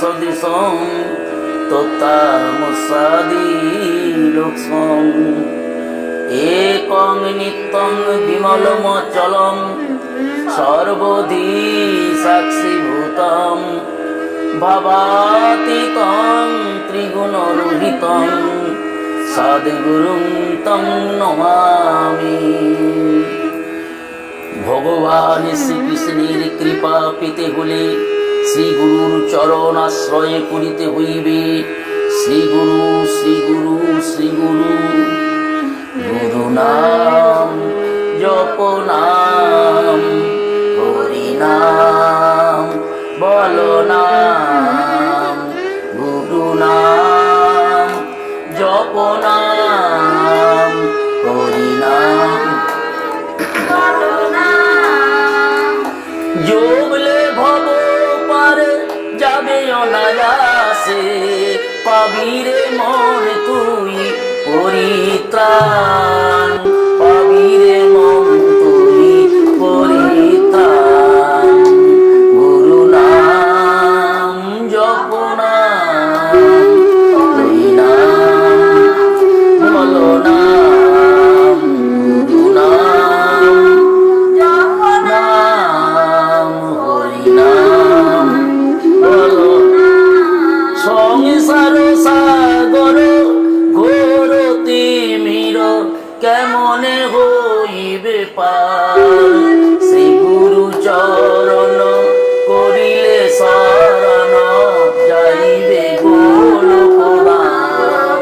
সদৃশং তত্তামসাদিলোকসং একং নিত্যং বিমলমচলং সর্বধি সাক্ষীভূতং ভাবাতীতং ত্রিগুণরহিতং সদ্গুরুং তং নমামি। ভগবান শ্রীকৃষ্ণের কৃপা পেতে হলে শ্রী গুরুর চরণ আশ্রয় করিতে হইবে। শ্রী গুরু শ্রী গুরু শ্রী গুরু গুরু নাম জপ নাম হরি নাম বল নাম গুরু নাম জপ নাম হরি নাম যোগলে ভব পারে যাবে অনায়াসে পাবিরে মন তুই পরিত্রাণ পাবিরে মন তুই পরিত্রাণ গুরু নাম জপ নাম হরি নাম বল নাম গুরু নাম জপ নাম হরি নাম বল। সংসার সাগর ঘোর তিমির কেমনে হইবে পার শ্রী গুরু চরণ করিলে শরণ যাইবে গোলকধাম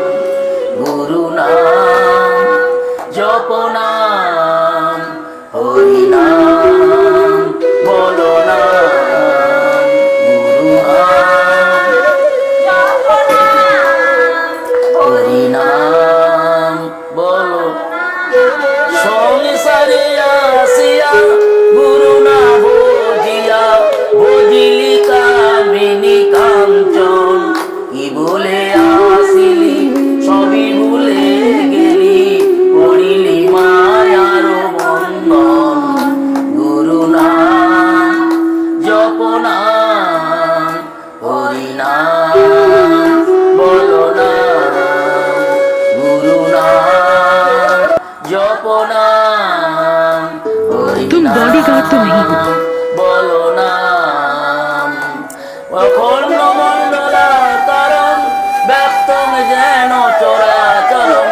গুরু নাম জপ নাম হরি নাম বল নাম গুরু নাম হরি নাম বল। সংসারে আসিয়া গুরু না বুঝিয়া বুঝিলি কামিনী কাঞ্চন কি বলে আসিলি সবই ভুলে গেলি পড়িলি মায়ার বন্ধন গুরু নাম জপ নাম হরি নাম বল নাম গুরু নাম জপ নাম হরি तुम बॉडीगार्ड तो नहीं हो। নাম বল নাম। অখণ্ড মণ্ডলাকারং ব্যক্তং যেন চরাচরং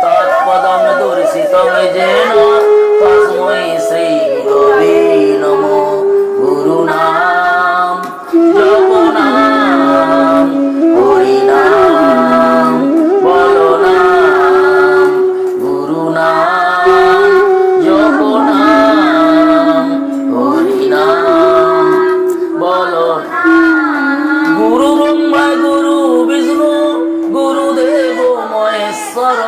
তৎপদং দর্শিতং যেন তস্मै শ্রী গুরবে নমঃ গুরু নাম জপ নাম হরি নাম বল নাম গুরু নাম জপ নাম হরি নাম বল। গুরু ব্রহ্মা গুরু বিষ্ণু গুরুদেব মহেশ্বর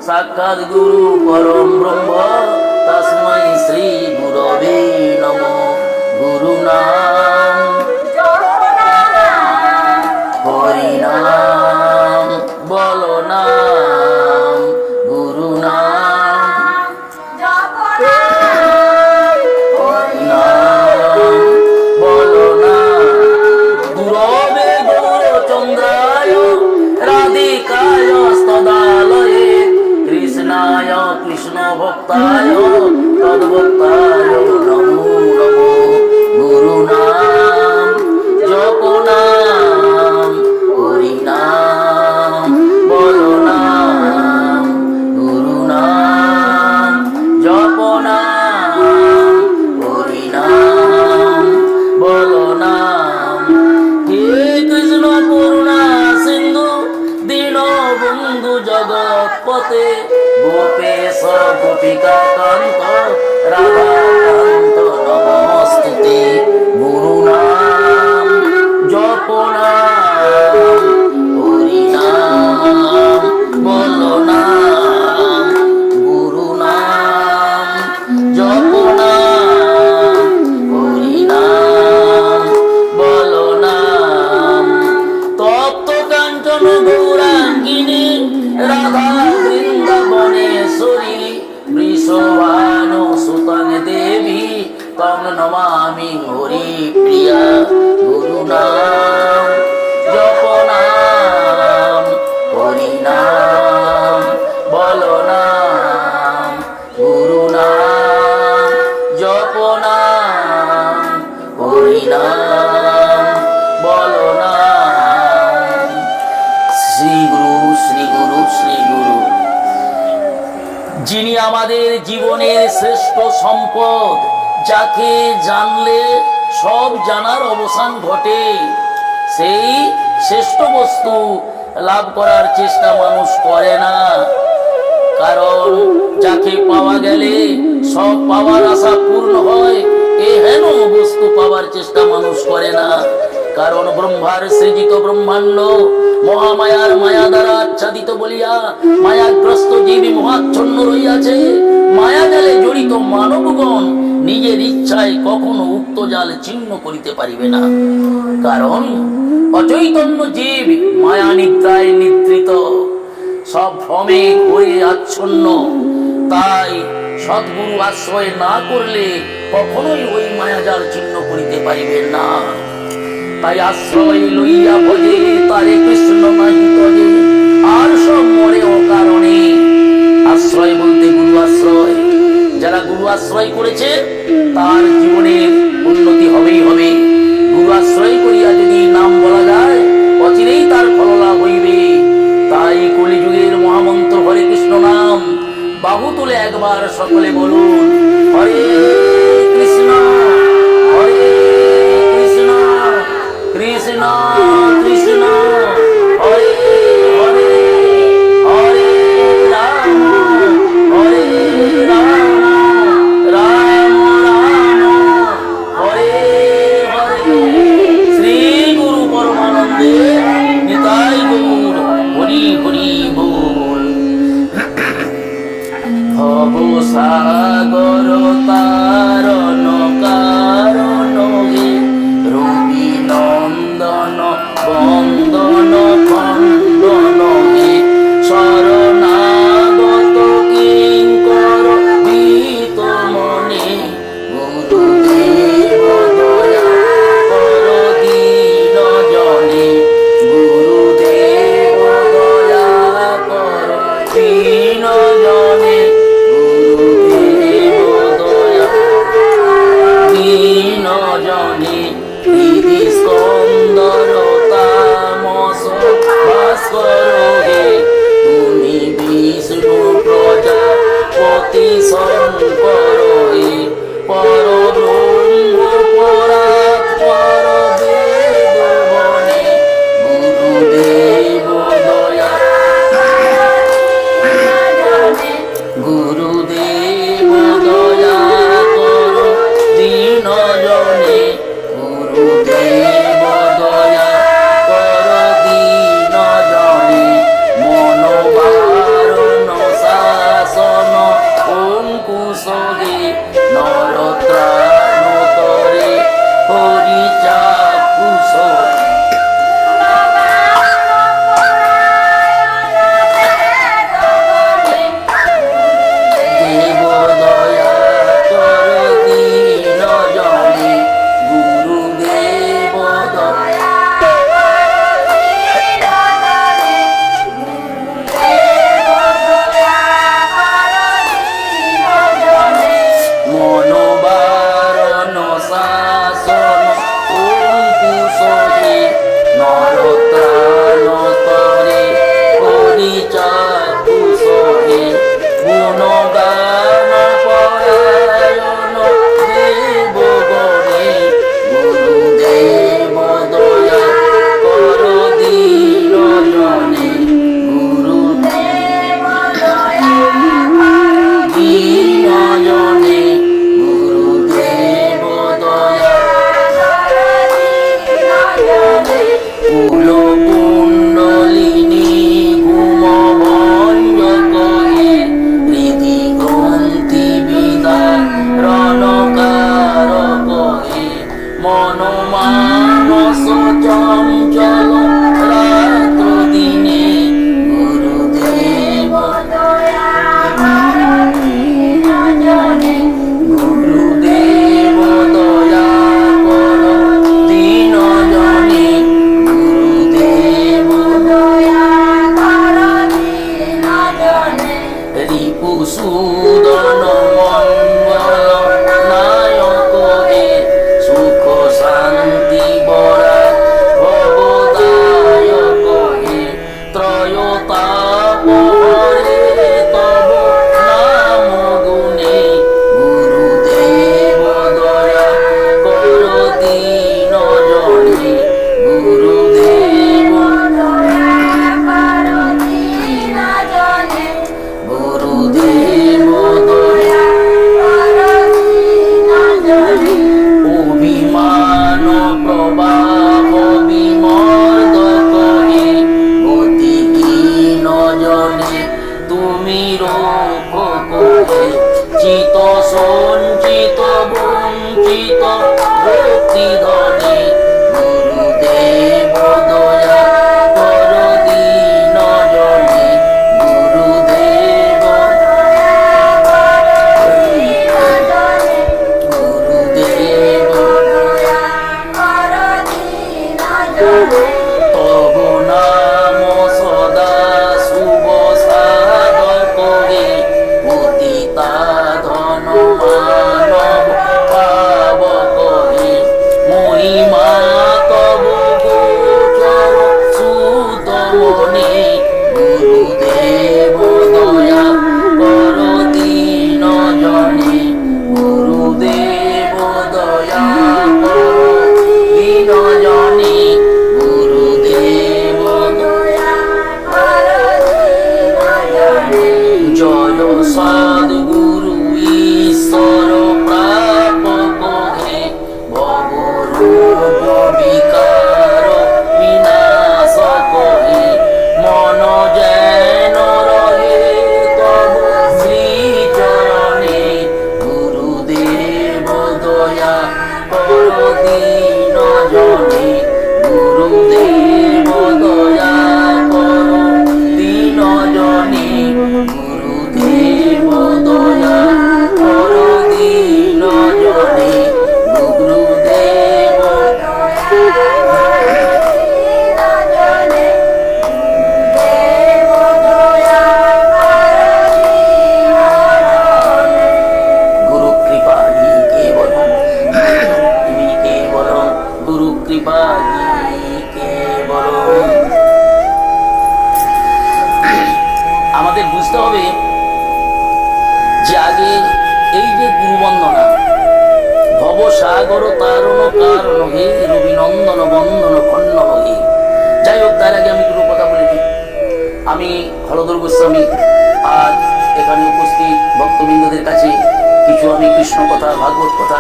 সাক্ষাৎ গুরু পরম ব্রহ্ম তস্मै শ্রী গুরবে নমঃ গুরু নাম হরি নাম বল নাম গুরু নাম হরি নাম বল নাম। গুরবে গৌরচন্দ্রায় রাধিকায় স্তদালয়ে কৃষ্ণায় কৃষ্ণ ভক্তায় তদ্ভক্তায় নমো নমো গুরু নাম জপ নাম হরি নাম বল নাম গুরু নাম জপ নাম হরি নাম বল নাম। হে কৃষ্ণ করুণা সিন্ধু দীন বন্ধু জগৎপতে গোপেশ গোপিকা কান্ত রাধাকান্ত নমস্তুতে গুরু নাম জপ নাম হরি নাম বল নাম গুরু নাম জপ নাম হরি নাম বল নাম। তপ্ত কাঞ্চন গৌরাঙ্গিনী রাধা বৃন্দাবনেশ্বরী বৃষভানু সুতং দেবী আমাদের জীবনের শ্রেষ্ঠ সম্পদ, যাকে জানলে সব জানার অবসান ঘটে। সেই শ্রেষ্ঠ বস্তু লাভ করার চেষ্টা মানুষ করে না, কারণ যাকে পাওয়া গেলে সব পাওয়ার আশা পূর্ণ হয়, এ হেন বস্তু পাওয়ার চেষ্টা মানুষ করে না। কারণ ব্রহ্মার সৃজিত ব্রহ্মাণ্ড মহামায়ার মায়া দ্বারা আচ্ছাদিত বলিয়া মায়াগ্রস্ত জীবী মহাচ্ছন্ন রইয়াছে। মায়া জালে জড়িত মানবগণ নিজের ইচ্ছায় কখনো উক্ত জাল ছিন্ন করিতে পারিবে না, কারণ অচৈতন্য জীব মায়া নিদ্রায় নিদ্রিত, সব ভ্রমে ঘুরে আচ্ছন্ন। তাই সদ্গুরু আশ্রয় না করলে কখনোই ওই মায়াজাল ছিন্ন করিতে পারিবেন না। তাই আশ্রয় লইয়া ভজে তারে কৃষ্ণ নাহি তজে, আর সব মরে অকারণে। আশ্রয় বলতে গুরু আশ্রয়। যারা গুরু আশ্রয় করেছে তার জীবনের উন্নতি হবেই হবে। গুরু আশ্রয় করিয়া যদি নাম বলা যায়, অচিরেই তার ফললাভ হইবে। তাই কলিযুগের মহামন্ত্র হরে কৃষ্ণ নাম বাহু তুলে একবার সকলে বলুন, হরে কৃষ্ণ হরে কৃষ্ণ কৃষ্ণ কৃষ্ণ হরে হরে, হরে রাম হরে রাম রাম রাম হরে হরে। শ্রী গুরু পরমানন্দে নিতাই গৌর হরি হরি বল। ভব সাগর তারণ কারণ হে, রবি নন্দন বন্দন খণ্ডন হে, শরণাগত কিঙ্কর ভীত মনে, গুরুদেব দয়া কর দীন জনে, গুরুদেব দয়া কর দীন জনে, গুরুদেব দয়া দীন জনে। হৃদি স্কন্দর তামস ভাস্কর হে, তুমি বিষ্ণু প্রজাপতি শঙ্কর হে, পর ব্রহ্ম পরাৎপর বেদ বনে, গুরুদেব দয়া গুরুদেব দয়া কর দীন জনে, গুরুদেব দয়া কর দীন জনে। মনোবারণ শাসন অঙ্কুশ হে, নরত্রাণ তরে হরিচাক্ষুষ। দেব দয়া কর দীন জনে, গুরুদেব দয়া মনোবারণ শাসন অঙ্কুশ হে, নরত্রাণ তরে হরিচাক্ষুষ হে, গুণগান পরায়ণ দেবগণে, গুরুদেব দয়া কর দীন জনে, গুরুদেব দয়া দীন জনে, গুরুদেব দয়া কুল কুণ্ডলিনী ঘুম ভঞ্জক হে, হৃদি গ্রন্থি বিদারণকারক হে, মন মানস চঞ্চল রাত্র দিনে, গুরুদেব দয়া কর দীন জনে, গুরুদেব দয়া কর দীন জনে, গুরুদেব দয়া কর দীন জনে। রিপুসূদন মঙ্গল নায়ক হে, সুখ শান্তি বরা ভবদ কৃপাকে বলো। আমাদের বুঝতে হবে যে আগে এই যে গুরুবন্দনা, ভবসাগর তারণ কারণ হে রবিনন্দন বন্দন খণ্ডন হে। যাই হোক, তার আগে আমি দুটো কথা বলে দিই। আমি হলধর গোস্বামী আজ এখানে উপস্থিত ভক্তবৃন্দদের কাছে কিছু আমি কৃষ্ণ কথা, ভাগবত কথা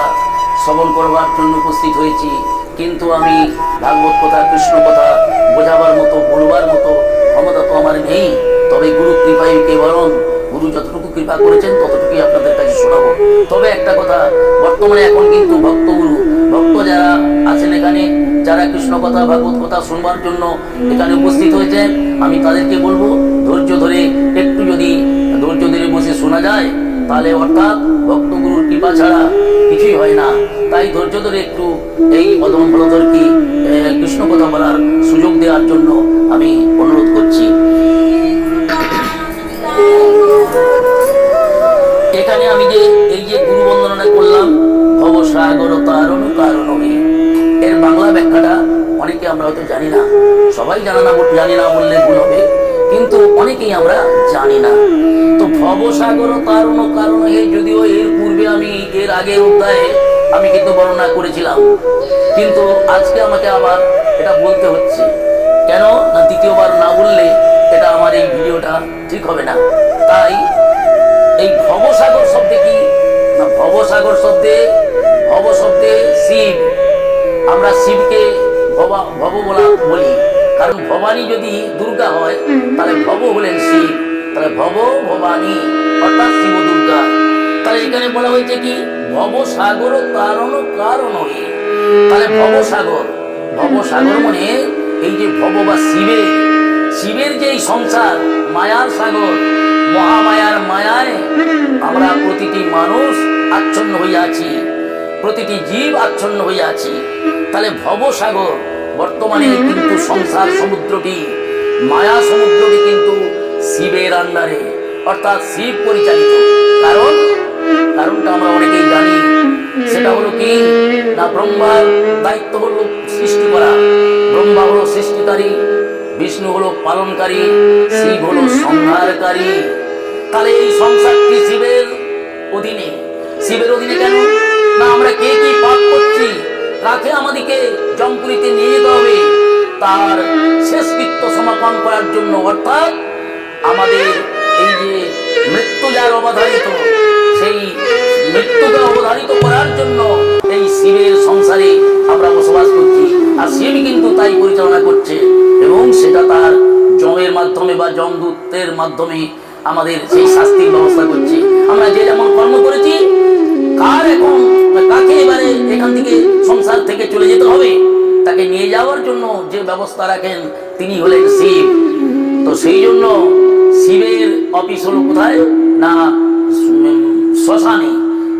শ্রবণ করবার জন্য উপস্থিত হয়েছি। কিন্তু আমি ভাগবত কথা, কৃষ্ণ কথা বোঝাবার মতো, বলবার মতো ক্ষমতা তো আমার নেই। তবে গুরু কৃপায় কেবলম, গুরু যতটুকু কৃপা করেছেন ততটুকুই আপনাদের কাছে শোনাবো। তবে একটা কথা, বর্তমানে এখন কিন্তু ভক্তগুরু, ভক্ত যারা আছেন এখানে, যারা কৃষ্ণ কথা, ভাগবত কথা শুনবার জন্য এখানে উপস্থিত হয়েছেন, আমি তাদেরকে বলবো ধৈর্য ধরে, একটু যদি ধৈর্য ধরে বসে শোনা যায় তাহলে অর্থাৎ ভক্তগুরুর কৃপা ছাড়া কিছুই হয় না। তাই ধৈর্য ধরে একটু এই অদম বলধরকে কৃষ্ণ কথা বলার সুযোগ দেওয়ার জন্য আমি অনুরোধ করছি। এখানে আমি যে এই যে গুরু বন্দনা করলাম, ভবসাগর তারণ কারণ, এর বাংলা ব্যাখ্যাটা অনেকে আমরা হয়তো জানি না। সবাই জানি না বললে ভুল হবে, কিন্তু অনেকেই আমরা জানি না। তো ভবসাগর তারণ কারণ হে, যদিও এর পূর্বে আমি এর আগের অধ্যায়ে আমি কিন্তু বর্ণনা করেছিলাম, কিন্তু আজকে আমাকে আবার এটা বলতে হচ্ছে। কেন না, দ্বিতীয়বার না বললে এটা আমার এই ভিডিওটা ঠিক হবে না। তাই এই ভবসাগর শব্দে কি না, ভবসাগর শব্দে, ভব শব্দে শিব, আমরা শিবকে ভব বলি, কারণ ভবানী যদি দুর্গা হয় তাহলে ভব হলেন শিব, তাহলে ভব ভবানী অর্থাৎ শিব দুর্গা। তাহলে এখানে বলা হয়েছে কি, ভবসাগর তারণ কারণ, তাহলে ভবসাগর, ভবসাগর মানে এই যে ভব বা শিবের যে সংসার, মায়ার সাগর, মহামায়ার মায়ায় আমরা প্রতিটি মানুষ আচ্ছন্ন হয়ে আছি, প্রতিটি জীব আচ্ছন্ন হয়ে আছি। তাহলে ভবসাগর, বর্তমানে কিন্তু সংসার সমুদ্রটি, মায়া সমুদ্রটি কিন্তু শিবের আন্ডারে, অর্থাৎ শিব পরিচালিত। কারণটা আমরা অনেকেই জানি। সেটা হলো কি না, ব্রহ্মার দায়িত্ব হলো সৃষ্টি করা। ব্রহ্মা হলো সৃষ্টিকারী, বিষ্ণু হলো পালনকারী, শিব হলো সংহারকারী। তাহলে এই সংসারটি শিবের অধীনে। শিবের অধীনে কেন না, আমরা কে কি পাপ করছি, কাকে আমাদেরকে জমপুরিতে নিয়ে যেতে হবে তার শেষকৃত্য সমাপন করার জন্য, অর্থাৎ আমাদের এই যে মৃত্যু যার অবধারিত, সেই মৃত্যুকে অবধারিত করার জন্য এই শিবের সংসারে আমরা বসবাস করছি। আর শিব কিন্তু তাই পরিচালনা করছে, এবং সেটা তার যমের মাধ্যমে বা যমদূতের মাধ্যমে আমাদের সেই শাস্তির ব্যবস্থা করছে। আমরা যে যেমন কর্ম করেছি, কাকে এবারে এখান থেকে সংসার থেকে চলে যেতে হবে, তাকে নিয়ে যাওয়ার জন্য যে ব্যবস্থা রাখেন তিনি হলেন শিব। তো সেই জন্য শিবের অফিস হলো কোথায় না, শ্মশানে,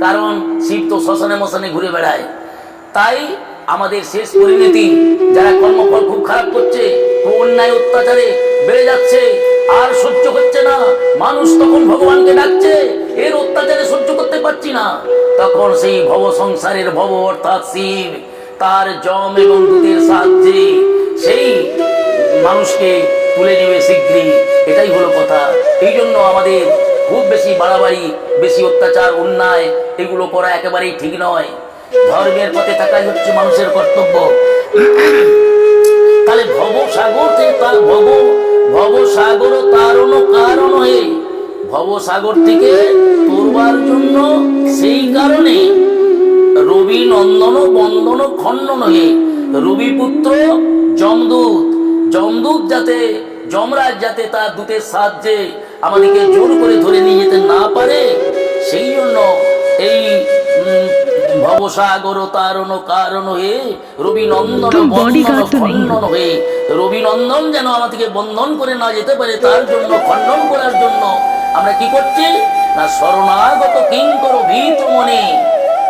কারণ শিব তো শ্মশানে মশানে ঘুরে বেড়ায়। তাই আমাদের শেষ পরিণতি, যারা কর্মফল খুব খারাপ করছে, খুব অন্যায় অত্যাচারে বেড়ে যাচ্ছে, আর সহ্য করছে না, মানুষ তখন ভগবানকে ডাকছে, এর অত্যাচারে সহ্য করতে পারছি না, তখন সেই ভব সংসারের ভব অর্থাৎ শিব তার যম এবং দূতের সাহায্যে সেই মানুষকে তুলে নেবে শীঘ্রই। এটাই হলো কথা। এই জন্য আমাদের খুব বেশি বাড়াবাড়ি, বেশি অত্যাচার, অন্যায় এগুলো করা একেবারেই ঠিক নয়। ধর্মের পথে থাকাই হচ্ছে মানুষের কর্তব্য। তাহলে ভবসাগর তারণ কারণ হয়ে, ভবসাগর থেকে তোরবার জন্য সেই কারণে রবি নন্দন বন্দন খণ্ডন হয়ে, রবি পুত্র যমদূত যাতে, যমরাজ যাতে তার দূতের সাহায্যে আমাদেরকে জোর করে ধরে নিয়ে যেতে না পারে, সেই জন্য এই ভবসাগর তারণ কারণ হয়ে রবি নন্দন বন্দন খণ্ডন হয়ে, রবি নন্দন যেন আমাদেরকে বন্ধন করে না যেতে পারে তার জন্য, খণ্ডন করার জন্য আমরা কি করছি না, শরণাগত কিঙ্কর ভীত মনে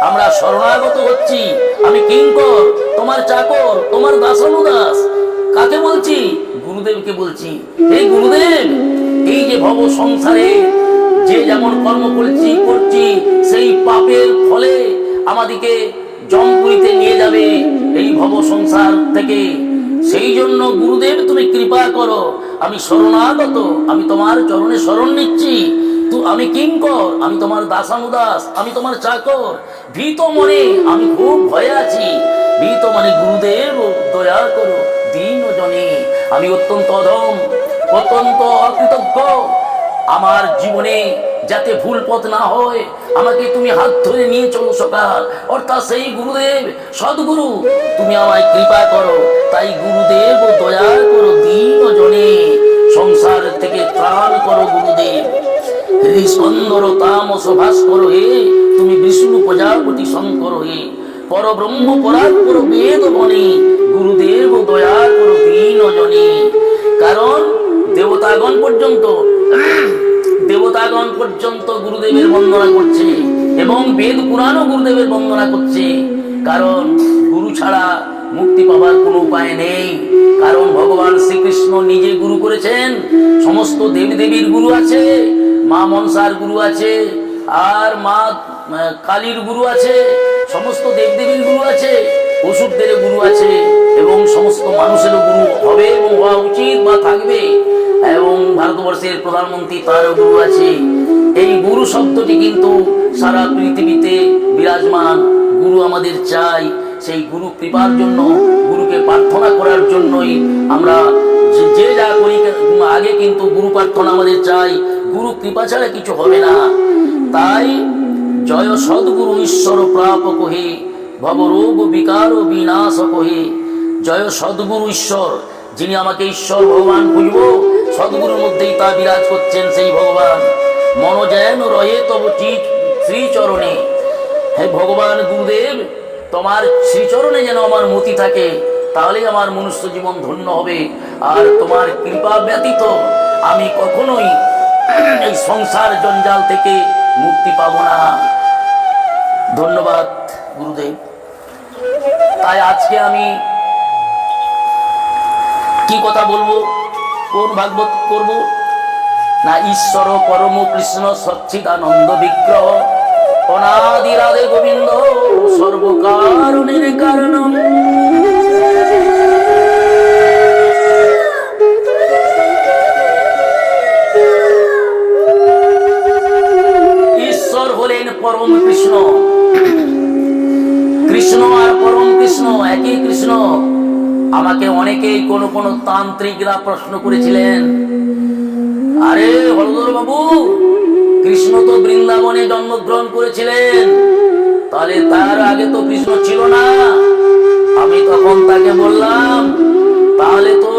আমরা শরণাগত হচ্ছি। আমি কিঙ্কর, তোমার চাকর, তোমার দাসানুদাস। কাকে বলছি? গুরুদেবকে বলছি। এই গুরুদেব, এই যে ভব সংসারে যে যেমন কর্ম করছি, সেই পাপের ফলে আমাদেরকে জমপুরিতে নিয়ে যাবে। এই ভব সংসার থেকে। সেই জন্য গুরুদেব তুমি কৃপা করো, আমি শরণাগত, আমি তোমার চরণে শরণ নিচ্ছি। আমি কিঙ্কর, আমি তোমার দাসানুদাস, আমি তোমার চাকর। ভীত মনে আমি খুব ভয়ে আছি, ভীত মানে গুরুদেব দয়া করো দীন জনে। আমি অত্যন্ত অধম, অত্যন্ত অকৃতজ্ঞ। আমার জীবনে যাতে ভুল পথ না হয়, আমাকে তুমি হাত ধরে নিয়ে চলো সকাল, অর্থাৎ সেই গুরুদেব সদ্গুরু তুমি আমায় কৃপা করো। তাই গুরুদেব দয়া করো দীন জনে, সংসার থেকে ত্রাণ করো গুরুদেব। হৃস্পন্দর তামস ভাস্কর হে, তুমি বিষ্ণু প্রজাপতি শঙ্কর হে, পরব্রহ্ম পরাৎপর বেদ বনে, গুরুদেব দয়া করো দীন জনে। কারণ দেবতাগণ পর্যন্ত গুরুদেবের বন্দনা করছে এবং বেদ পুরাণও গুরুদেবের বন্দনা করছে। কারণ গুরু ছাড়া মুক্তি পাবার কোনো উপায় নেই। কারণ ভগবান শ্রীকৃষ্ণ নিজে গুরু করেছেন, সমস্ত দেবী দেবীর গুরু আছে, মা মনসার গুরু আছে, আর মা কালীর গুরু আছে, সমস্ত দেবদেবীর গুরু আছে, অসুরদের গুরু আছে, এবং সমস্ত মানুষেরও গুরু হবে এবং হওয়া উচিত বা থাকবে। এবং ভারতবর্ষের প্রধানমন্ত্রী তারও গুরু আছে। এই গুরু শব্দটি কিন্তু সারা পৃথিবীতে বিরাজমান। গুরু আমাদের চাই, সেই গুরু কৃপার জন্য, গুরুকে প্রার্থনা করার জন্যই আমরা যে যা করি আগে কিন্তু গুরু প্রার্থনা আমাদের চাই। গুরু কৃপা ছাড়া কিছু হবে না। তাই জয় সদ্গুরু ঈশ্বর প্রাপক হে, ভবরোগ বিকার বিনাশক হে। জয় সদ্গুরু ঈশ্বর, যিনি আমাকে ঈশ্বর ভগবান বুঝব, সদ্গুরুর মধ্যেই তা বিরাজ করছেন সেই ভগবান। মন যেন রহে তব শ্রীচরণে। হে ভগবান গুরুদেব, তোমার শ্রীচরণে যেন আমার মতি থাকে, তাহলেই আমার মনুষ্য জীবন ধন্য হবে। আর তোমার কৃপা ব্যতীত আমি কখনোই এই সংসার জঞ্জাল থেকে মুক্তি পাব না। ধন্যবাদ গুরুদেব। তাই আজকে আমি কি কথা বলবো, কোন ভাগবত করব না? ঈশ্বর পরম কৃষ্ণ সচ্চিদানন্দ বিগ্রহ, অনাদি রাধে গোবিন্দ, সর্বকারণের কারণম। ঈশ্বর হলেন পরম কৃষ্ণ। কৃষ্ণ আর পরম কৃষ্ণ একই কৃষ্ণ। আমাকে অনেকেই কোন কোন তান্ত্রিকরা প্রশ্ন করেছিলেন, আরে হলধর বাবু, কৃষ্ণ তো বৃন্দাবনে জন্মগ্রহণ করেছিলেন, তাহলে তার আগে তো কৃষ্ণ ছিল না। আমি তখন তাকে বললাম, তাহলে তো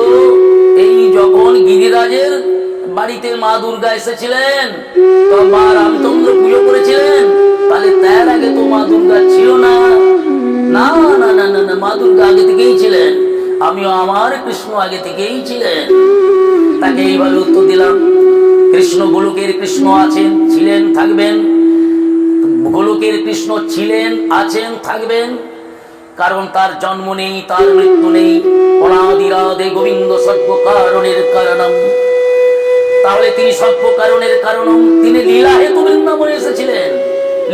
এই যখন গিরিরাজের বাড়িতে মা দুর্গা এসেছিলেন, তো মা রামচন্দ্র পুজো করেছিলেন, তাহলে তার আগে তো মা দুর্গা ছিল না। না না না না না, মা দুর্গা আগে থেকেই ছিলেন, আমিও আমার কৃষ্ণ আগে থেকেই ছিলেন। তাকে এইভাবে উত্তর দিলাম, কৃষ্ণ গোলকের কৃষ্ণ আছেন, ছিলেন, থাকবেন। গোলকের কৃষ্ণ ছিলেন, আছেন, থাকবেন, কারণ তার জন্ম নেই, তার মৃত্যু নেই। অনাদি রাধে গোবিন্দ সর্বকারণের কারণম। তাহলে তিনি সর্বকারণের কারণম, তিনি লীলা হেতু বৃন্দাবনে এসেছিলেন,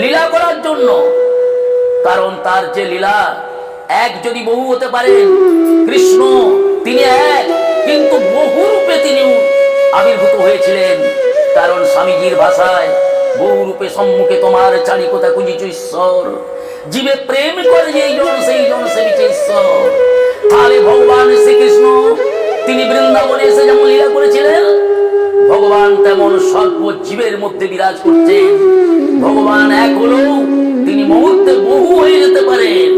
লীলা করার জন্য। কারণ তার যে লীলা, এক যদি বহু হতে পারেন, কৃষ্ণ তিনি এক, কিন্তু বহু রূপে তিনি আবির্ভূত হয়েছিলেন। কারণ স্বামীজির ভাষায়, বহু রূপে সম্মুখে তোমার চারিকতা খুঁজিছ ঈশ্বর, জীবে প্রেম করে যেই জন সেই জন সেবিছে ঈশ্বর। তাহলে ভগবান শ্রীকৃষ্ণ তিনি বৃন্দাবনে এসে যেমন লীলা করেছিলেন, ভগবান তেমন সর্ব জীবের মধ্যে বিরাজ করছেন। ভগবান এক হলেও তিনি মুহূর্তে বহু হয়ে যেতে পারেন,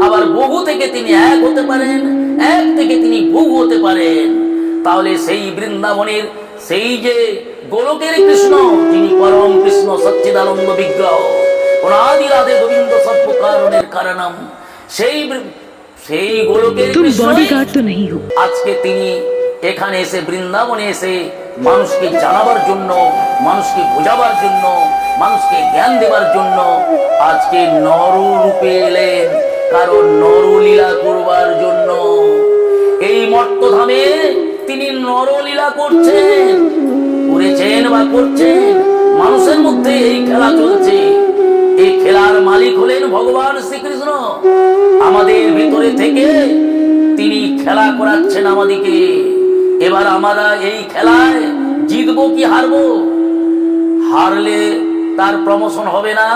আবার বহু থেকে তিনি এক হতে পারেন, এক থেকে তিনি বহু হতে পারেন। তাহলে সেই বৃন্দাবনের সেই যে গোলকের কৃষ্ণ, যিনি পরম কৃষ্ণ সচ্চিদানন্দ বিগ্রহ, অনাদি রাধে গোবিন্দ সর্বকারণের কারণম, সেই গোলকের কৃষ্ণ আজকে তিনি এখানে এসে, বৃন্দাবনে এসে মানুষকে জানাবার জন্য, মানুষকে বোঝাবার জন্য, মানুষকে জ্ঞান দেবার জন্য আজকে নর রূপে এলেন। কারণ নরলীলা করবার জন্য এই মর্তধামে তিনি নরলীলা করছেন, করেছেন বা করছেন। মানুষের মধ্যে এই খেলা চলছে। এই খেলার মালিক হলেন ভগবান শ্রীকৃষ্ণ। আমাদের ভিতরে থেকে খেলা করাচ্ছেন আমাদেরকে। এবার আমরা এই খেলায় জিতবো কি হারবো? হারলে তার প্রমোশন হবে না,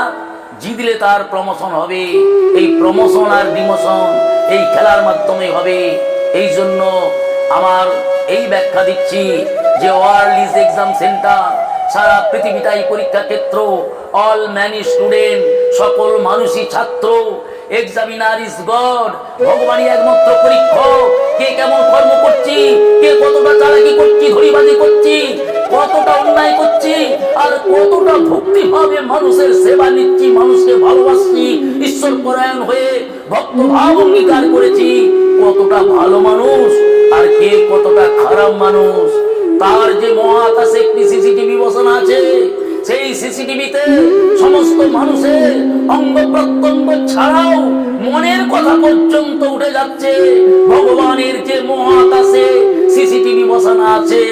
জিতলে তার প্রমোশন হবে। এই প্রমোশন আর ডিমোশন এই খেলার মাধ্যমে হবে। এই জন্য আমার এই ব্যাখ্যা দিচ্ছি যে ওয়ার্ল্ড ইজ এক্সাম সেন্টার, সারা পৃথিবীটাই পরীক্ষা ক্ষেত্র। অল ম্যানি স্টুডেন্ট, সকল মানুষই ছাত্র। এক্সামিনার ইজ গড, ভগবানই একমাত্র পরীক্ষক। কে কেমন কর্ম করছি, কে কতটা চালাকি করছি, ধরিবাজি করছি, কতটা অন্যায় করছি, আর কতটা ভক্তিভাবে মানুষের সেবা নিচ্ছি, মানুষকে ভালোবাসছি, ঈশ্বর পরায়ণ হয়ে ভক্ত ভাব অঙ্গীকার করেছি, কতটা ভালো মানুষ আর কে কতটা খারাপ মানুষ। তার যে মহাকাশে একটি সিসিটিভি বসানো আছে, সেই সিসিটিভিতে সমস্ত মানুষের অঙ্গ প্রত্যঙ্গ ছাড়াও মনের কথা পর্যন্ত উঠে যাচ্ছে। ভগবানের যে মহাকাশে সিসিটিভি বসানো আছে,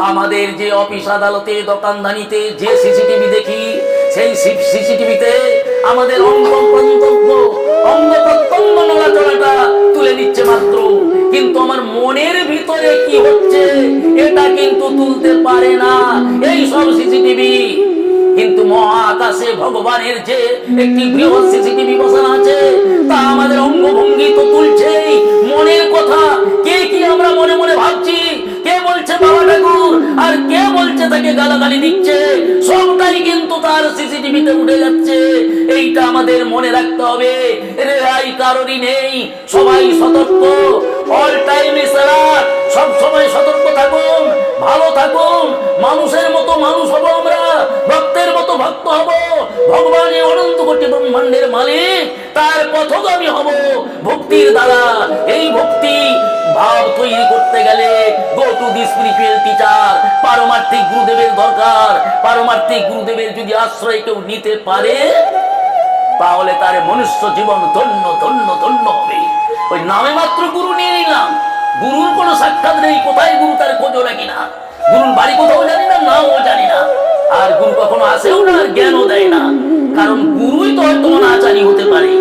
আমাদের যে অফিস আদালতে দোকানদানিতে যে সিসিটিভি দেখি, সেই সিসিটিভিতে আমাদের অঙ্গ প্রত্যঙ্গ নড়াচড়াটা তুলে নিচ্ছে মাত্র, কিন্তু আমার মনের ভিতরে কি হচ্ছে এটা কিন্তু তুলতে পারে না এই সব সিসিটিভি। কিন্তু মহাকাশে ভগবানের যে একটি বৃহৎ সিসিটিভি বসানো আছে, তা আমাদের অঙ্গভঙ্গি তো তুলছেই, মনের কথা কে কি আমরা মনে মনে ভাবছি, কে বলছে বাবা ঠাকুর আর কে বলছে তাকে গালাগালি দিচ্ছে, সবটাই কিন্তু তার সিসিটিভিতে উঠে যাচ্ছে। এইটা আমাদের মনে রাখতে হবে। রেহাই কারোরই নেই, সবাই সতর্ক। অল টাইম ইজ অ্যালার্ট, সব সময় সতর্ক থাকুন, ভালো থাকুন। মানুষের মতো মানুষ হব আমরা, ভক্তের মতো ভক্ত হব। ভগবানের অনন্ত কোটি ব্রহ্মাণ্ডের মালিক, তার পথগামী হব ভক্তির দ্বারা। এই ভক্তি ভাব তৈরি করতে গেলে go to the spiritual teacher, পারমার্থিক গুরুদেবের দরকার। পারমার্থিক গুরুদেবের যদি আশ্রয় কেউ নিতে পারে, তাহলে তার মনুষ্য জীবন ধন্য ধন্য ধন্য হবে। ওই নামে মাত্র গুরু নিয়ে নিলাম, গুরুর কোনো সাক্ষাৎ নেই, কোথায় গুরু তার খোঁজও রাখি না, গুরুর বাড়ি কোথাও জানি না, নামও জানি না, আর গুরু কখনো আসেও না, আর জ্ঞানও দেয় না। কারণ গুরুই তো হয়তো অনাচারী হতে পারে।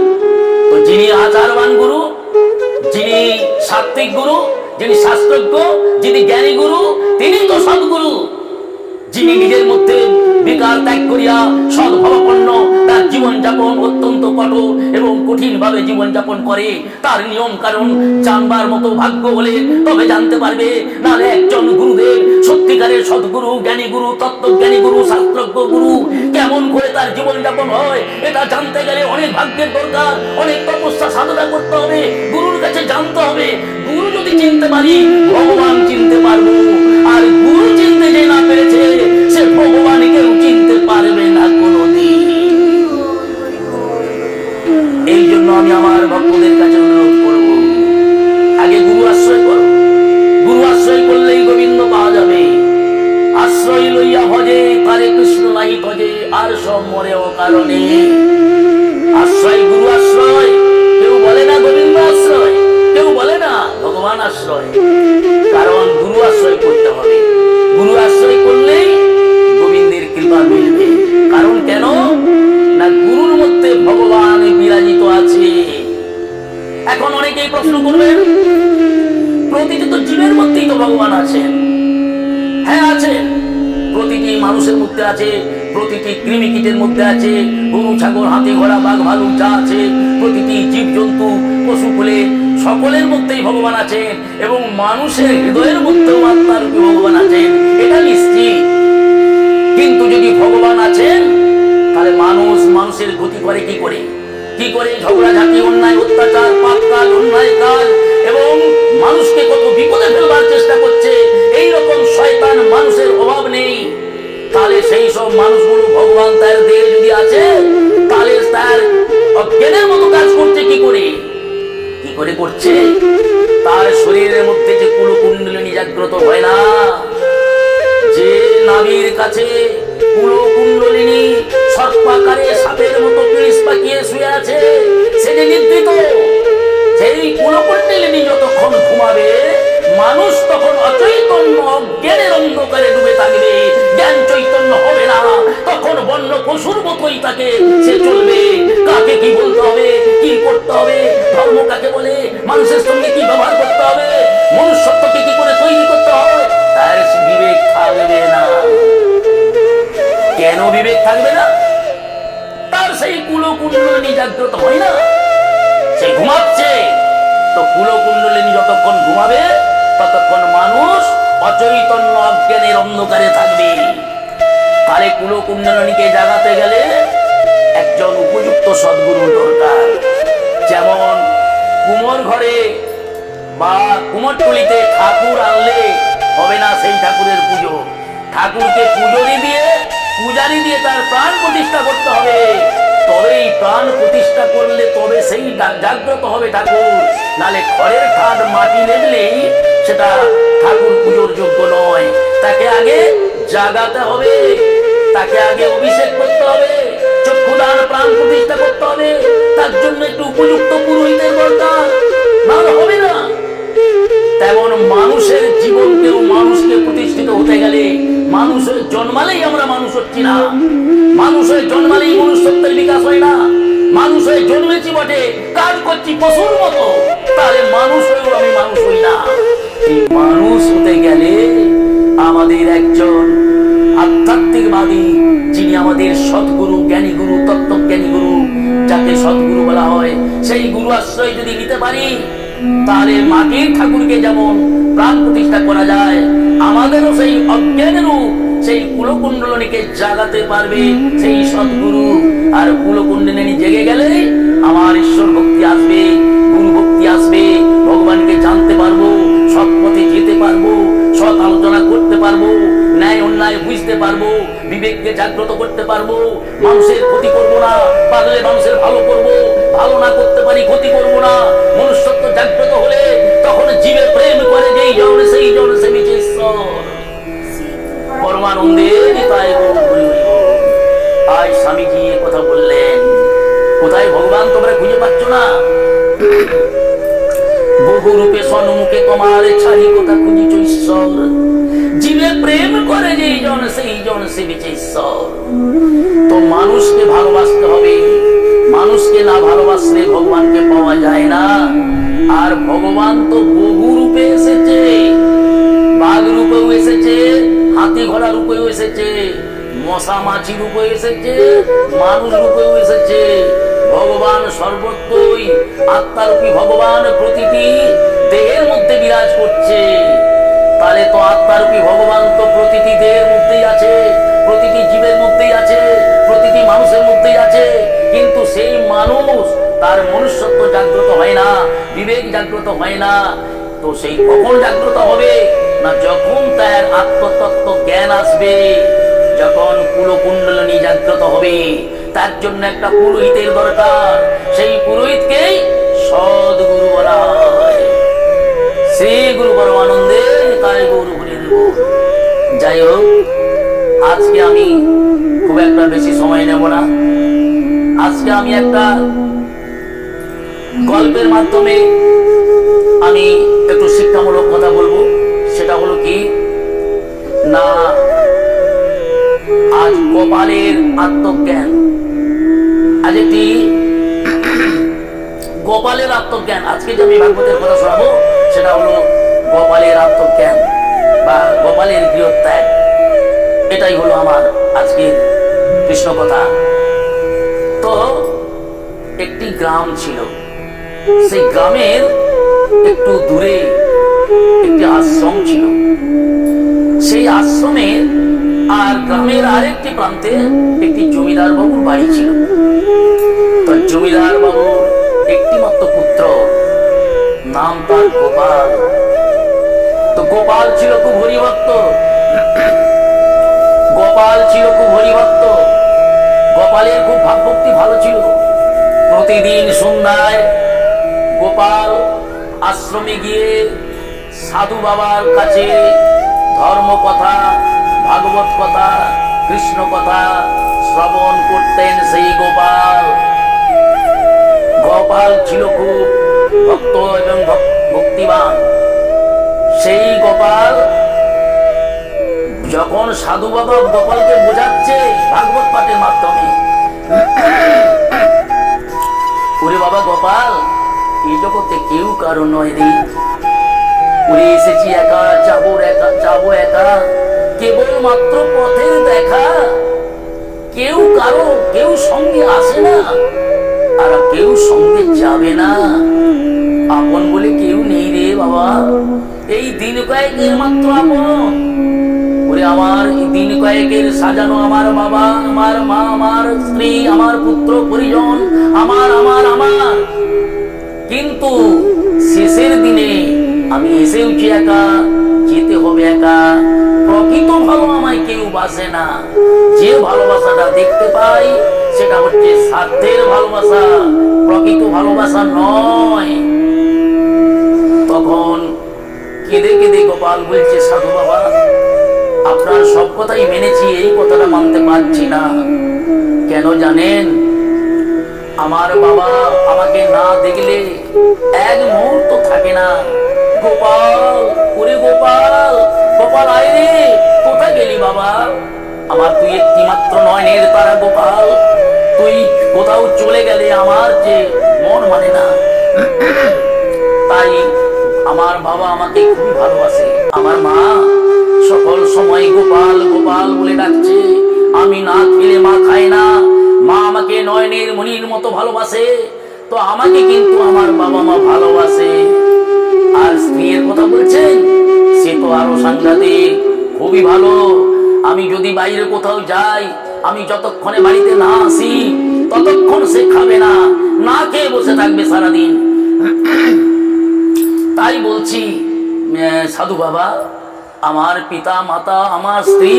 তো যিনি আচারবান গুরু, যিনি সাত্বিক গুরু, যিনি শাস্ত্রজ্ঞ, যিনি জ্ঞানী গুরু, তিনি তো সদ্গুরু। যিনি নিজের মধ্যে বিকার ত্যাগ করিয়া সদ্ভাবাপন্ন, তার জীবনযাপন অত্যন্ত কঠোর এবং কঠিন ভাবে জীবনযাপন করে, তার নিয়ম কারণ জানবার মতো ভাগ্য হলে তবে জানতে পারবে। নাহলে একজন গুরুদেব, সত্যিকারের সদ্গুরু, জ্ঞানী গুরু, তত্ত্বজ্ঞানী গুরু, শাস্ত্রজ্ঞ গুরু কেমন করে তার জীবনযাপন হয়, এটা জানতে গেলে অনেক ভাগ্যের দরকার, অনেক তপস্যা সাধনা করতে হবে, গুরুর কাছে জানতে হবে। গুরু যদি চিনতে পারি, ভগবান চিনতে পারবো। আর গুরু চিনতে যে না পেরেছে, সে ভগবানকে চিনতে পারবে না কোনোদিন। এই জন্য আমি আমার ভক্তদের কাছে অনুরোধ করব, আগে গুরু আশ্রয় করো। গুরু আশ্রয় করলেই গোবিন্দ পাওয়া যাবে। আশ্রয় লইয়া ভজে তারে কৃষ্ণ নাহি ভজে, আর সব মরে ও কারণে। আশ্রয় গুরু আশ্রয়, কেউ বলে না গোবিন্দ আশ্রয়, কেউ বলে না ভগবান আশ্রয়। কারণ গুরু আশ্রয় করতে হবে, গুরু আশ্রয় করলেই গোবিন্দের কৃপা মিলবে। কারণ কেন না, গুরুর মধ্যে ভগবান বিরাজিত আছে। এখন অনেকেই প্রশ্ন করবেন, প্রতিটি তো জীবের মধ্যেই তো ভগবান আছেন। হ্যাঁ আছেন, প্রতিটি মানুষের মধ্যে আছে, প্রতিটি কৃমিকীটের মধ্যে আছে, গরু ছাগল হাতি ঘোড়া বাঘ ভালুক যা আছে, প্রতিটি জীব জন্তু পশু ফুলে সকলের মধ্যেই ভগবান আছেন, এবং মানুষের হৃদয়ের মধ্যেও আত্মার রূপে ভগবান আছেন, এটা নিশ্চিত। কিন্তু যদি ভগবান আছেন, তাহলে মানুষ মানুষের ক্ষতি করে কি করে, কি করে ঝগড়াঝাটি, অন্যায় অত্যাচার, পাপ কাজ, অন্যায় কাজ, এবং মানুষকে কত বিপদে ফেলবার চেষ্টা করছে। এইরকম শয়তান মানুষের অভাব নেই। তাহলে সেই সব মানুষগুলো ভগবান তার দেহে যদি আছে, তাহলে তার অজ্ঞানের মতো কাজ করছে কি করে, কি করে করছে? তার শরীরের মধ্যে যে কুলকুণ্ডলিনী জাগ্রত হয় না, যে নাভির কাছে কুলকুণ্ডলিনী সর্পাকারে সাপের মতো পিস পাকিয়ে শুয়ে আছে, সে যে নিদ্রিত, সেই কুলকুণ্ডলিনী যতক্ষণ ঘুমাবে, মানুষ তখন অচৈতন্য অজ্ঞানের অন্ধকারে ডুবে থাকবে, জ্ঞান চৈতন্য হবে না। তখন বন্য পশুর মতোই তাকে সে চলবে। কাকে কি বলতে হবে, মানুষের সঙ্গে কি ব্যবহার করতে হবে, মনুষ্যত্বকে কি করে তৈরি করতে হবে, তার বিবেক থাকবে না। কেন বিবেক থাকবে না? তার সেই কুলকুণ্ডলিনী জাগ্রত হয় না, সে ঘুমাচ্ছে। তো কুলকুণ্ডলিনী যতক্ষণ ঘুমাবে ততক্ষণ মানুষ অচৈতন্য অজ্ঞানের অন্ধকারে থাকবে। তাহলে কুলকুণ্ডলিনীকে জাগাতে গেলে একজন উপযুক্ত সদ্গুরু দরকার। যেমন কুমোর ঘরে বা কুমোরটুলিতে ঠাকুর আনলে হবে না সেই ঠাকুরের পুজো। ঠাকুরকে পূজারি দিয়ে তার প্রাণ প্রতিষ্ঠা করতে হবে। তবে এই প্রাণ প্রতিষ্ঠা করলে তবে সেই জাগ্রত হবে ঠাকুর। নালে খড়ের খাট মাটি লেগলেই সেটা ঠাকুর পুজোর যোগ্য নয়। তাকে আগে জাগাতে হবে, তাকে আগে অভিষেক করতে হবে, চক্ষুদান প্রাণ প্রতিষ্ঠা করতে হবে। তার জন্য একটু উপযুক্ত পুরোহিতের দরকার, নাহলে হবে না। তেমন মানুষের জীবনকেও মানুষকে প্রতিষ্ঠিত হতে গেলে মানুষের জন্মালেই আমরা মানুষ হচ্ছি না, মানুষের জন্মালেই মনুষ্যত্বের বিকাশ হয় না। মানুষ হয়ে জন্মেছি বটে, কাজ করছি পশুর মতো, তাহলে মানুষ হয়েও আমি মানুষ হই না। এই মানুষ হতে গেলে আমাদের একজন আধ্যাত্মিকবাদী, যিনি আমাদের সদ্গুরু, জ্ঞানী গুরু, তত্ত্বজ্ঞানী গুরু, যাকে সদ্গুরু বলা হয়, সেই গুরু আশ্রয় যদি নিতে পারি তাহলে মাটির ঠাকুরকে যেমন প্রাণ প্রতিষ্ঠা করা যায়, আমাদেরও সেই অজ্ঞানেরও সেই কুলকুণ্ডলিনীকে জাগাতে পারবে সেই সদ্গুরু। আর কুলকুণ্ডলিনী জেগে গেলে আমার ঈশ্বর ভক্তি আসবে, গুরু ভক্তি আসবে, ভগবানকে জানতে পারবো, সৎ পথে যেতে পারবো, সৎ আলোচনা করতে পারবো, ন্যায় অন্যায় বুঝতে পারবো, বিবেককে জাগ্রত করতে পারবো, মানুষের ক্ষতি করবো না, পারলে মানুষের ভালো করবো, ভালো না করতে পারি ক্ষতি করবো না। মনুষ্যত্ব জাগ্রত হলে তখন জীবে প্রেম করে যেই জন সেই জন সেবিছে ঈশ্বর। পরমানন্দে নিতাই গৌর হরি হরি বল। আজ স্বামীজি এ কথা বললেন। কোথায় ভগবান তোমরা খুঁজে পাচ্ছ না? বহু রূপে সন্মুখে তোমার ছাড়ি কথা খুঁজিছ ঈশ্বর। জীবে প্রেম করে যেই জন সেই জন সেবিছে ঈশ্বর। তো মানুষকে ভালোবাসতে হবে, মানুষকে না ভালোবাসলে ভগবানকে পাওয়া যায় না। আর ভগবান তো বহু রূপে এসেছে, বাঘ রূপেও এসেছে, হাতি ঘোড়া রূপেও এসেছে, মশা মাছি রূপে এসেছে, মানুষ রূপেও এসেছে। ভগবান সর্বত্রই, আত্মারূপী ভগবান প্রতিটি দেহের মধ্যে বিরাজ করছে। তাহলে তো আত্মারূপী ভগবান তো প্রতিটি দেহের মধ্যেই আছে, প্রতিটি জীবের মধ্যেই আছে, প্রতিটি মানুষের মধ্যেই আছে। কিন্তু সেই মানুষ তার মনুষ্যত্ব জাগ্রত হয় না, বিবেক জাগ্রত হয় না। তো সেই কখন জাগ্রত হবে না? যখন তার আত্মতত্ত্ব জ্ঞান আসবে, যখন কুলকুণ্ডলিনী জাগ্রত হবে। তার জন্য একটা পুরোহিতের দরকার, সেই পুরোহিতকেই সদ্গুরু বলা হয়। শ্রী গুরু পরমানন্দে তাই গৌর হরি হরি বল। যাই হোক, আজকে আমি খুব একটা বেশি সময় নেব না। আজকে আমি একটা গল্পের মাধ্যমে আমি একটু শিক্ষামূলক কথা বলবো। সেটা হলো কি না, আজ গোপালের আত্মজ্ঞান, আজ একটি গোপালের আত্মজ্ঞান। আজকে যে আমি ভাগবতের কথা শোনাবো সেটা হলো গোপালের আত্মজ্ঞান বা গোপালের গৃহত্যাগ। এটাই হলো আমার আজকের কৃষ্ণ কথা। তো একটি গ্রাম ছিল, সেই গ্রামের একটু দূরে একটি আশ্রম ছিল। সেই আশ্রমে আর গ্রামের আরেকটি প্রান্তে একটি জমিদার বাবুর বাড়ি ছিল। তো জমিদার বাবুর একটি মাত্র পুত্র, নাম তার গোপাল। তো গোপাল ছিল খুব হরিভক্ত, গোপাল ছিল খুব হরিভক্ত। গোপালের খুব ভাবভক্তি ভালো ছিল। প্রতিদিন সন্ধ্যায় গোপাল আশ্রমে গিয়ে সাধু বাবার কাছে ধর্ম কথা, ভাগবত কথা, কৃষ্ণ কথা শ্রবণ করতেন। সেই গোপাল, গোপাল ছিল খুব ভক্ত এবং ভক্তিবান। সেই গোপাল যখন সাধু বাবা গোপালকে বোঝাচ্ছে ভাগবত পাঠের মাধ্যমে, ওরে বাবা গোপাল, এই জগতে কেউ কারো নয় রে। উড়ে এসেছি একা, যাবো একা, যাবো একা, কেবল মাত্র পথের দেখা। কেউ কারো কেউ সঙ্গে আসে না, আর কেউ সঙ্গে যাবে না। আপন বলে কেউ নেই রে বাবা, এই দিন কয়েকের মাত্র আপন। ওরে আমার দিন কয়েকের সাজানো আমার বাবা, আমার মা, আমার স্ত্রী, আমার পুত্র পরিজন, আমার আমার আমার। কিন্তু শেষের দিনে আমি এসেওছি একা, যেতে হবে একা। প্রকৃত ভালো আমায় কেউ বাসে না। যে ভালোবাসাটা দেখতে পাই সেটা হচ্ছে স্বার্থের ভালোবাসা, প্রকৃত ভালোবাসা নয়। তখন কেঁদে কেঁদে গোপাল বলছে, সাধু বাবা, আপনার সব কথাই মেনেছি, এই কথাটা মানতে পারছি না। কেন জানেন? আমার বাবা আমাকে না দেখলে এক মুহূর্ত থাকে না। গোপাল, ওরে গোপাল, গোপাল আয় রে, কোথায় গেলি বাবা? আমার তুই একটি মাত্র নয়নের তারা গোপাল, তুই কোথাও চলে গেলে আমার যে মন মানে না। তাই আমার বাবা আমাকে খুব ভালোবাসে। আমার মা সকল সময় গোপাল গোপাল বলে ডাকছে। আমি না খেলে মা খায় না, মা আমাকে নয়নের মণির মতো ভালোবাসে। তো আমাকে কিন্তু আমার বাবা মা ভালোবাসে। আর স্ত্রীর কথা বলছেন, সে তো আরো সাংঘাতিক, খুবই ভালো। আমি যদি বাইরে কোথাও যাই, আমি যতক্ষণে বাড়িতে না আসি ততক্ষণ সে খাবে না, না খেয়ে বসে থাকবে সারাদিন। তাই বলছি সাধু বাবা, আমার পিতা মাতা, আমার স্ত্রী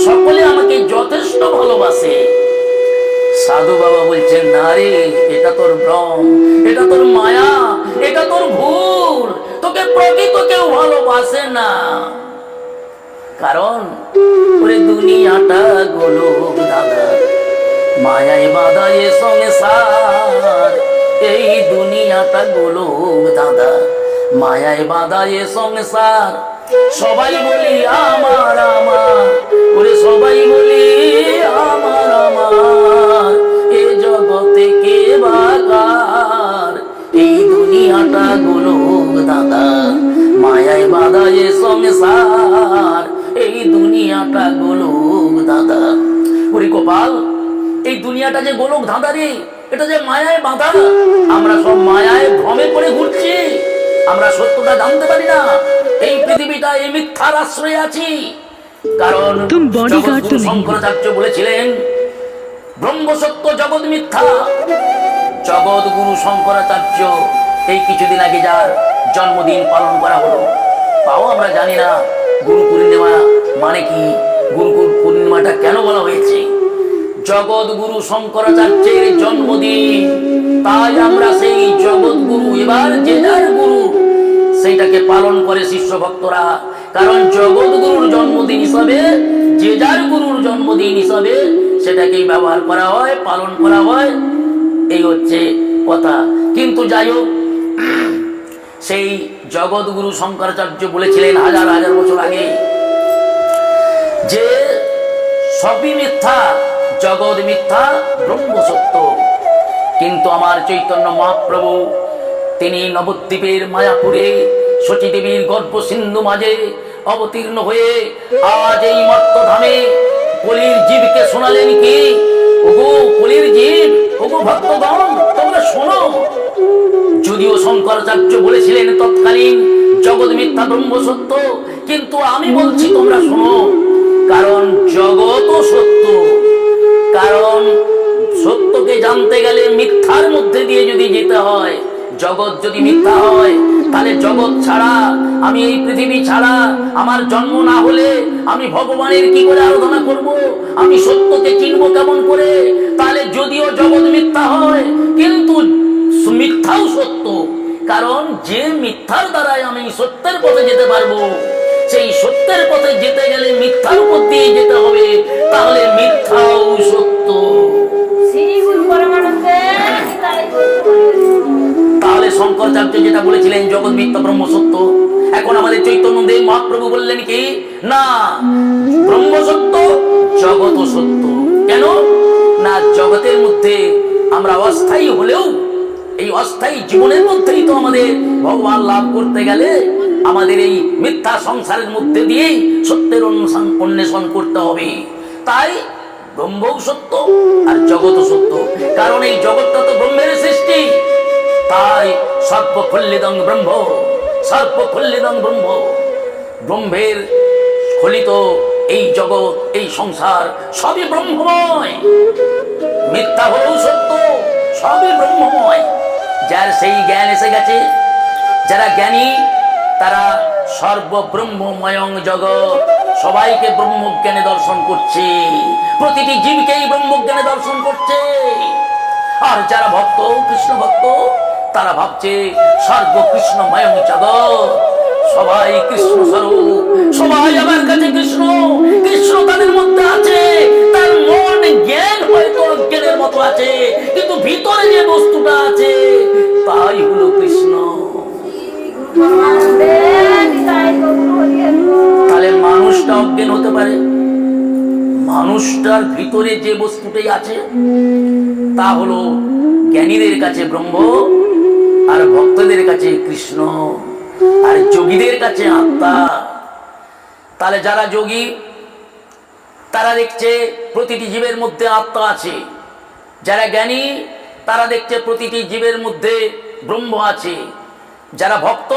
সকলে আমাকে যথেষ্ট ভালোবাসে। সাধু বাবা বলছেন, না রে, এটা তোর ভ্রম, এটা তোর মায়া, এটা তোর ভুল। তোকে প্রকৃত কেউ ভালোবাসে না। কারণ ওরে দুনিয়াটা গোলক দাদা, মায়ায় বাঁধা এ সংসার। এই দুনিয়াটা গোলক দাদা, মায়ায় বাঁধা এ সংসার। সবাই বলি আমার আমার, ওরে সবাই বলি আমার আমার। এ জগতে কে বাকার, এই দুনিয়াটা গোলক দাদা, মায়ায় বাঁধা এ সংসার। এই দুনিয়াটা গোলক দাদা। ওরে গোপাল, এই দুনিয়াটা যে গোলক ধাঁধা রে, এটা যে মায়ায় বাঁধা। আমরা সব মায়ায় ভ্রমে করে ঘুরছি, আমরা সত্যটা জানতে পারি না। এই পৃথিবীটা এই মিথ্যার আশ্রয়ে আছি। কারণ জগৎগুরু শঙ্করাচার্য বলেছিলেন, ব্রহ্ম সত্য জগৎ মিথ্যা। জগৎগুরু শঙ্করাচার্য এই কিছুদিন আগে যার জন্মদিন পালন করা হলো, তাও আমরা জানি না গুরু পূর্ণিমা মানে কি, গুরু পূর্ণিমাটা কেন বলা হয়েছে। জগৎগুরু শঙ্করাচার্যের জন্মদিন, তাই আমরা সেই জগৎগুরু, এবার যে যার গুরু, সেইটাকে পালন করে শিষ্য ভক্তরা। কারণ জগৎগুরুর জন্মদিন হিসাবে, যে যার গুরুর জন্মদিন হিসাবে সেটাকেই ব্যবহার করা হয়, পালন করা হয়। এই হচ্ছে কথা। কিন্তু যাই হোক, সেই জগৎগুরু শঙ্করাচার্য বলেছিলেন হাজার হাজার বছর আগে যে সবই মিথ্যা, জগৎ মিথ্যা, ব্রহ্ম সত্য। কিন্তু আমার চৈতন্য মহাপ্রভু তিনি নবদ্বীপের মায়াপুরে সতী দেবীর গর্ভ সিন্ধু মাঝে অবতীর্ণ হয়ে আজ এই মর্তধামে কলির জীবকে শোনালেন কি, ওগো কলির জীব, ওগো ভক্তগণ, তোমরা শোনো। যদিও শঙ্করাচার্য বলেছিলেন তৎকালীন জগৎ মিথ্যা ব্রহ্ম সত্য, কিন্তু আমি বলছি তোমরা শোনো। কারণ জগৎ সত্য। কারণ সত্যকে জানতে গেলে মিথ্যার মধ্যে দিয়ে যদি যেতে হয়, জগৎ যদি মিথ্যা হয়, তাহলে জগৎ ছাড়া, আমি এই পৃথিবী ছাড়া আমার জন্ম না হলে আমি ভগবানের কি করে আরাধনা করব? আমি সত্যকে চিনব কেমন করে? তাহলে যদিও জগৎ মিথ্যা হয়, কিন্তু মিথ্যাও সত্য। কারণ যে মিথ্যার দ্বারাই আমি সত্যের পথে যেতে পারবো, সেই সত্যের পথে যেতে গেলে মিথ্যার উপর দিয়ে যেতে হবে। তাহলে মিথ্যাও সত্য। তাহলে শঙ্করাচার্য যেটা বলেছিলেন জগৎ মিথ্যা ব্রহ্ম সত্য, এখন আমাদের চৈতন্যদেব মহাপ্রভু বললেন কি, না, ব্রহ্ম সত্য, জগৎ সত্য। কেন না, জগতের মধ্যে আমরা অস্থায়ী হলেও এই অস্থায়ী জীবনের মধ্যেই তো আমাদের ভগবান লাভ করতে গেলে আমাদের এই মিথ্যা সংসারের মধ্যে দিয়েই সত্যের অন্বেষণ করতে হবে। তাই ব্রহ্মও সত্য আর জগৎও সত্য, কারণ এই জগৎটা তো ব্রহ্মের সৃষ্টি। তাই সর্বখল্লিদং ব্রহ্ম, সর্বখল্লিদং ব্রহ্ম, ব্রহ্মের স্খলিত এই জগৎ, এই সংসার সবই ব্রহ্মময়। মিথ্যা হলেও সত্য, সবই ব্রহ্মময়। যার সেই জ্ঞান এসে গেছে, যারা জ্ঞানী তারা সর্বব্রহ্মময়ং জগৎ, সবাইকে ব্রহ্মজ্ঞানে দর্শন করছে, প্রতিটি জীবকেই ব্রহ্মজ্ঞানে দর্শন করছে। আর যারা ভক্ত, কৃষ্ণ ভক্ত, তারা ভাবছে সর্বকৃষ্ণময়ং জগৎ, সবাই কৃষ্ণ স্বরূপ, সবাই আমার কাছে কৃষ্ণ, কৃষ্ণ তাদের মধ্যে আছে। তার মন জ্ঞান হয়তো অজ্ঞানের মতো আছে, কিন্তু ভিতরে যে বস্তুটা আছে তাই হলো কৃষ্ণ। তাহলে মানুষটা অজ্ঞান হতে পারে, মানুষটার ভিতরে যে বস্তুটাই আছে তা হলো জ্ঞানীদের কাছে ব্রহ্ম, আর ভক্তদের কাছে কৃষ্ণ, আর যোগীদের কাছে আত্মা। তাহলে যারা যোগী তারা দেখছে প্রতিটি জীবের মধ্যে আত্মা আছে, যারা জ্ঞানী তারা দেখছে প্রতিটি জীবের মধ্যে ব্রহ্ম আছে, যারা ভক্ত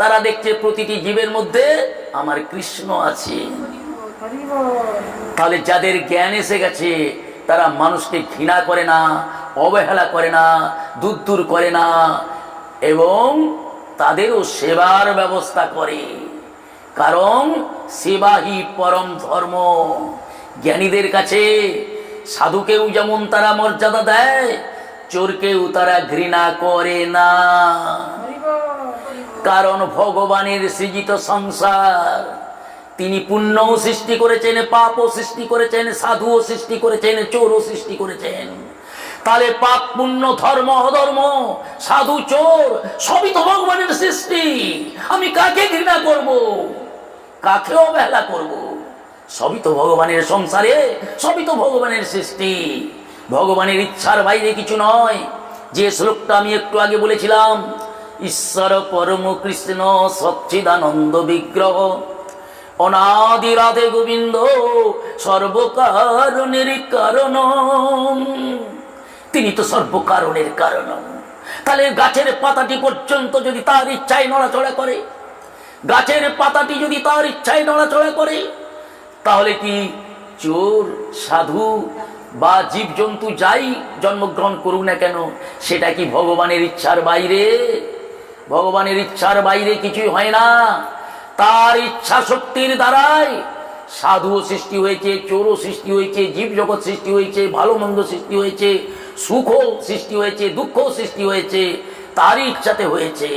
তারা দেখছে প্রতিটি জীবের মধ্যে আমার কৃষ্ণ আছে। তাহলে যাদের জ্ঞান এসে গেছে তারা মানুষকে ঘৃণা করে না, অবহেলা করে না, দূর করে না, এবং তাদেরও সেবার ব্যবস্থা করে, কারণ সেবাই পরম ধর্ম। জ্ঞানীদের কাছে সাধুকেও যেমন তারা মর্যাদা দেয়, চোরকেও তারা ঘৃণা করে না, কারণ ভগবানের সৃজিত সংসার, তিনি পুণ্যও সৃষ্টি করেছেন, পাপও সৃষ্টি করেছেন, সাধুও সৃষ্টি করেছেন, চোরও সৃষ্টি করেছেন। তাহলে পাপ পুণ্য, ধর্ম অধর্ম, সাধু চোর সবই তো ভগবানের সৃষ্টি। আমি কাকে ঘৃণা করব, কাকে অবহেলা করব? সবই তো ভগবানের সংসারে, সবই তো ভগবানের সৃষ্টি। ভগবানের ইচ্ছার বাইরে কিছু নয়। যে শ্লোকটা আমি একটু আগে বলেছিলাম, ঈশ্বর পরম কৃষ্ণ সচ্চিদানন্দ বিগ্রহ, অনাদি রাধে গোবিন্দ সর্বকারণের কারণ, তিনি তো সর্বকারণের কারণ। তাহলে গাছের পাতাটি পর্যন্ত যদি তার ইচ্ছায় নড়াচড়া করে, গাছের পাতাটি যদি তার ইচ্ছায় নড়াচড়া করে, তাহলে কি চোর, সাধু বা জীবজন্তু যাই জন্মগ্রহণ করুক না কেন, সেটা কি ভগবানের ইচ্ছার বাইরে? ভগবানের ইচ্ছার বাইরে কিছুই হয় না। তার ইচ্ছা শক্তির দ্বারাই সাধুও সৃষ্টি হয়েছে, চোরও সৃষ্টি হয়েছে, জীব জগৎ সৃষ্টি হয়েছে, ভালো মন্দ সৃষ্টি হয়েছে, সুখও সৃষ্টি হয়েছে, দুঃখও সৃষ্টি হয়েছে, তারই ইচ্ছাতে হয়েছে,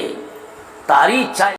তারই ইচ্ছায়।